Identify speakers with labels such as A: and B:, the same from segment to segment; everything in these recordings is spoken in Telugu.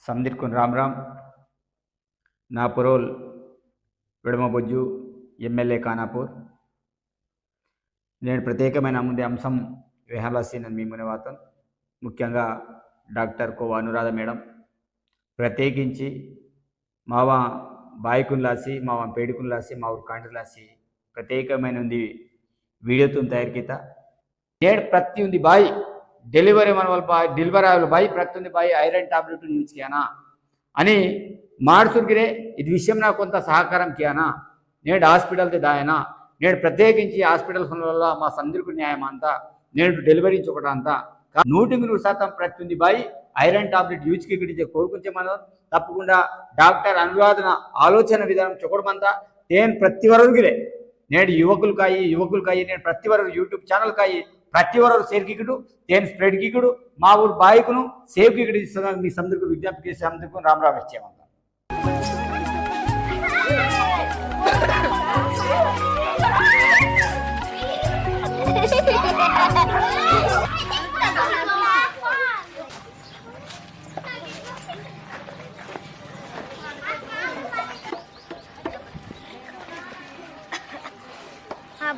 A: సందిర్కున్ రామ్ నా పురోల్ విడమబొజ్జు ఎమ్మెల్యే ఖానాపూర్. నేను ప్రత్యేకమైన ముందే అంశం వేహాలసీనని మీ మునివాతం ముఖ్యంగా డాక్టర్ కోవ అనురాధ మేడం ప్రత్యేకించి మావ బాయికున్లాసి మావ పేడికున్లాసి మా ఊరు కాండ్రలాసి ప్రత్యేకమైన ఉంది వీడియోతో తయారు కిత నేడు ప్రతి ఉంది బాయి డెలివరీ మన వాళ్ళ బాయ్ డెలివరీ బాయి ప్రతి ఉంది బాయి ఐరన్ టాబ్లెట్ యూజ్ కియానా అని మార్చుగిరే ఇది విషయం నాకు కొంత సహకారం కియానా నేడు హాస్పిటల్ దాయనా నేడు ప్రత్యేకించి హాస్పిటల్ వల్ల మా సందర్కు న్యాయం అంతా నేడు డెలివరీ చొకట అంతా 100% ప్రతి ఉంది బాయి ఐరన్ టాబ్లెట్ యూజ్ కి గిడిచే కోరుకుంటే మనం తప్పకుండా డాక్టర్ అనురాధన ఆలోచన విధానం చొకడమంతా నేను ప్రతి వరకుగిరే నేడు యువకులకాయి నేను ప్రతి వరకు యూట్యూబ్ ఛానల్ కాయి ప్రతి వరకు షేర్ కికుడు నేను స్ప్రెడ్ కికుడు మా ఊరు బాయికును సేవ్ కికుడు ఇస్తున్నా మీ సందర్కు విజ్ఞప్తి చేసే అందరికీ రామరావు ఇచ్చేమంతా.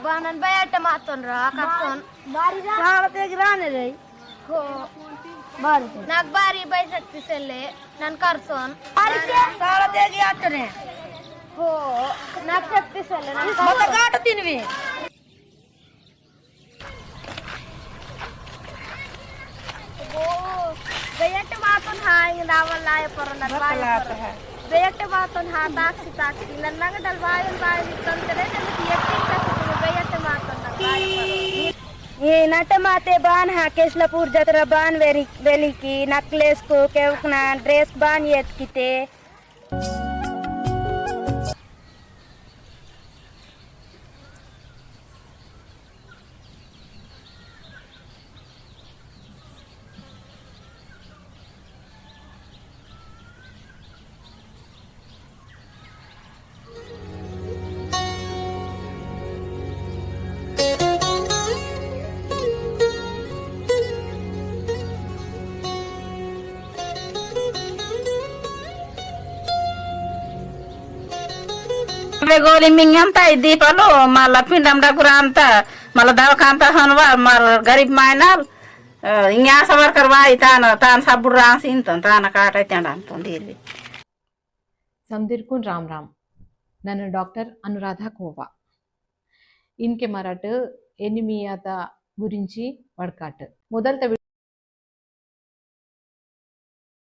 B: बानन बैठ मातन रा कपन बारी रा साळते गिराने रे हो बारी नाक बारी बाई शक्ति से ले नन करसन बारी के साळते गी आटने हो नाक शक्ति से ले नन मत काट तिनवी ओ बैठ मातन हाय नावल लाय परन बाई बैठ मातन हा ताक्षी नन्नग दलवायन बाई तंतरे ने ये नटमाते बान हा केशलापुर जतरा बान वेली की नकलेस को केवकना ड्रेस बान येत किते
C: गोली मिंगंता दीपालो माला पिंडम डगुरांता माला दवाखांता हनवा माल गरीब मायनाल इंगा सवर करवाई तान सबुरां सिंतन तान काटैतंडम तोंदीली.
D: संदिरकुन राम नन्नु डॉक्टर अनुराध कोवा इनके मराठ एनिमियाता गुरिंची वडकाट मोदलता